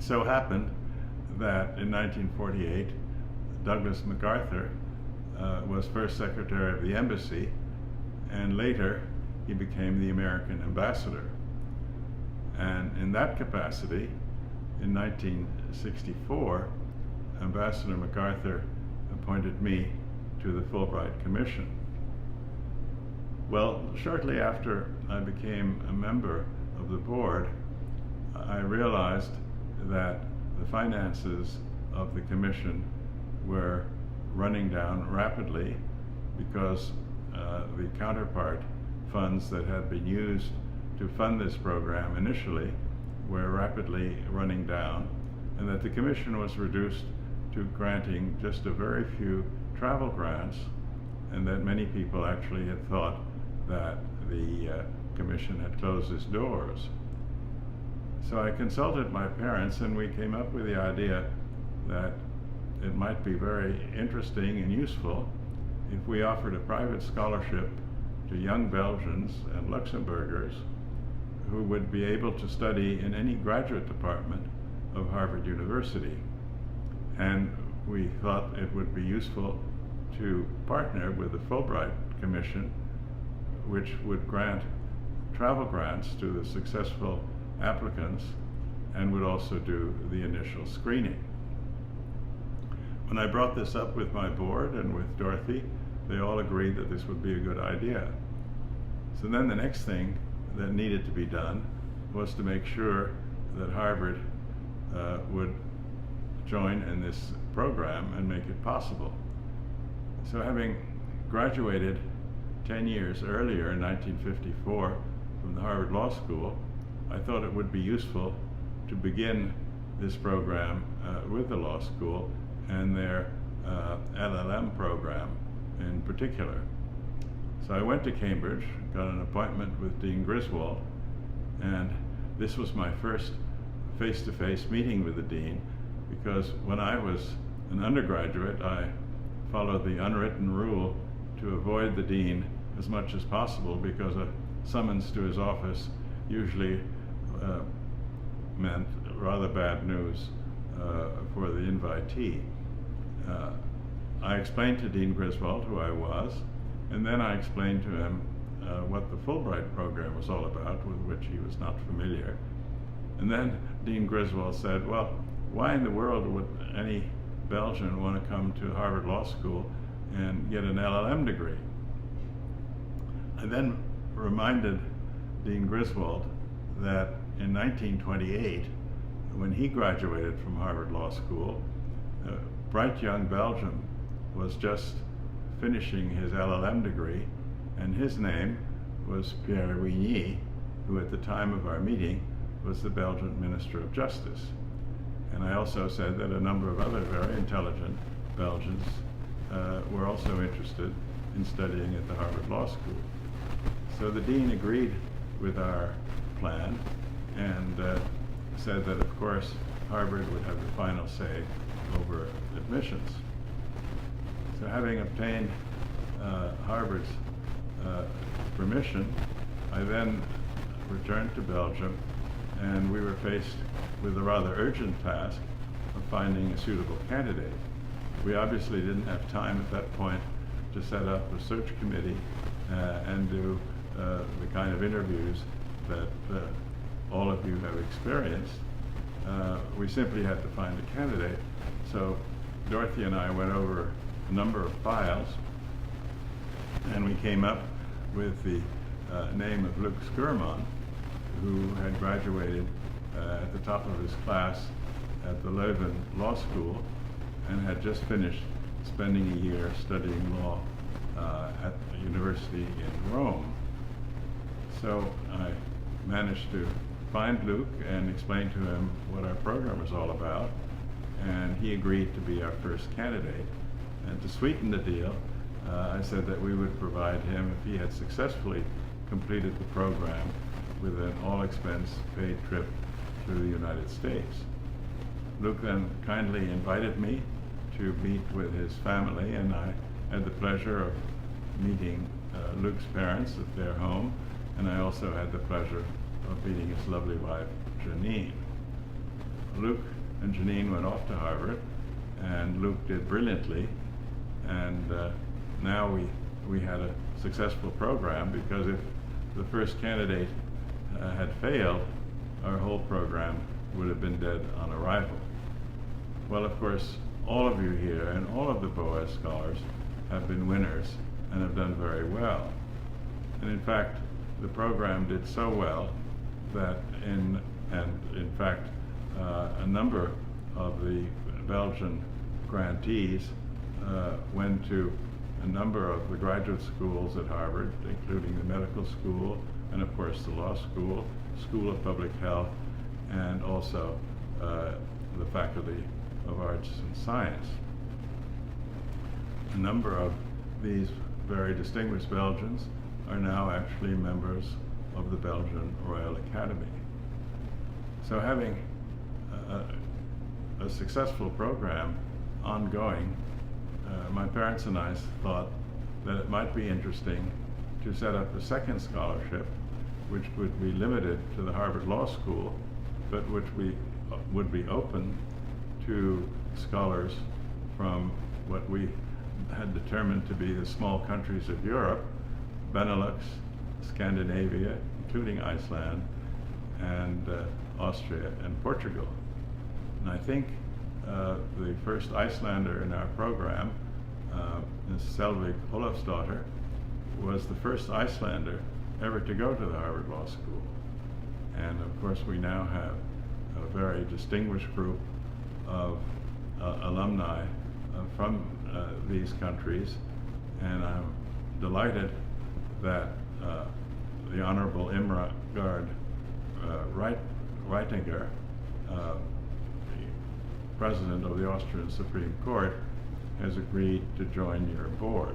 It so happened that in 1948, Douglas MacArthur was first Secretary of the Embassy, and later he became the American ambassador. And in that capacity, in 1964, Ambassador MacArthur appointed me to the Fulbright Commission. Well, shortly after I became a member of the board, I realized that the finances of the commission were running down rapidly because the counterpart funds that had been used to fund this program initially were rapidly running down, and that the commission was reduced to granting just a very few travel grants, and that many people actually had thought that the commission had closed its doors. So I consulted my parents, and we came up with the idea that it might be very interesting and useful if we offered a private scholarship to young Belgians and Luxembourgers who would be able to study in any graduate department of Harvard University. And we thought it would be useful to partner with the Fulbright Commission, which would grant travel grants to the successful applicants and would also do the initial screening. When I brought this up with my board and with Dorothy, they all agreed that this would be a good idea. So then the next thing that needed to be done was to make sure that Harvard would join in this program and make it possible. So having graduated 10 years earlier in 1954 from the Harvard Law School, I thought it would be useful to begin this program with the law school and their LLM program in particular. So I went to Cambridge, got an appointment with Dean Griswold, and this was my first face-to-face meeting with the dean, because when I was an undergraduate, I followed the unwritten rule to avoid the dean as much as possible, because a summons to his office usually meant rather bad news for the invitee. I explained to Dean Griswold who I was, and then I explained to him what the Fulbright program was all about, with which he was not familiar. And then Dean Griswold said, well, why in the world would any Belgian want to come to Harvard Law School and get an LLM degree? I then reminded Dean Griswold that in 1928, when he graduated from Harvard Law School, a bright young Belgian was just finishing his LLM degree, and his name was Pierre Wigny, who at the time of our meeting was the Belgian Minister of Justice. And I also said that a number of other very intelligent Belgians were also interested in studying at the Harvard Law School. So the dean agreed with our plan and said that, of course, Harvard would have the final say over admissions. So having obtained Harvard's permission, I then returned to Belgium, and we were faced with a rather urgent task of finding a suitable candidate. We obviously didn't have time at that point to set up a search committee and do the kind of interviews that all of you have experienced. We simply had to find a candidate. So Dorothy and I went over a number of files, and we came up with the name of Luc Skurman, who had graduated at the top of his class at the Leuven Law School and had just finished spending a year studying law at the university in Rome. So I managed to find Luc and explain to him what our program was all about, and he agreed to be our first candidate. And to sweeten the deal, I said that we would provide him, if he had successfully completed the program, with an all-expense paid trip to the United States. Luc then kindly invited me to meet with his family, and I had the pleasure of meeting Luc's parents at their home, and I also had the pleasure of meeting his lovely wife, Janine. Luke and Janine went off to Harvard, and Luke did brilliantly, and now we had a successful program, because if the first candidate had failed, our whole program would have been dead on arrival. Well, of course, all of you here and all of the Boas scholars have been winners and have done very well. And in fact, the program did so well that in fact, a number of the Belgian grantees went to a number of the graduate schools at Harvard, including the medical school, and of course the law school, School of Public Health, and also the Faculty of Arts and Science. A number of these very distinguished Belgians are now actually members of the Belgian Royal Academy. So having a successful program ongoing, my parents and I thought that it might be interesting to set up a second scholarship, which would be limited to the Harvard Law School, but which would be open to scholars from what we had determined to be the small countries of Europe, Benelux, Scandinavia, including Iceland, and Austria and Portugal. And I think the first Icelander in our program, Ms. Selvig Olafsdottir, was the first Icelander ever to go to the Harvard Law School. And of course we now have a very distinguished group of alumni from these countries, and I'm delighted that the Honorable Imregard Reitinger, the President of the Austrian Supreme Court, has agreed to join your board.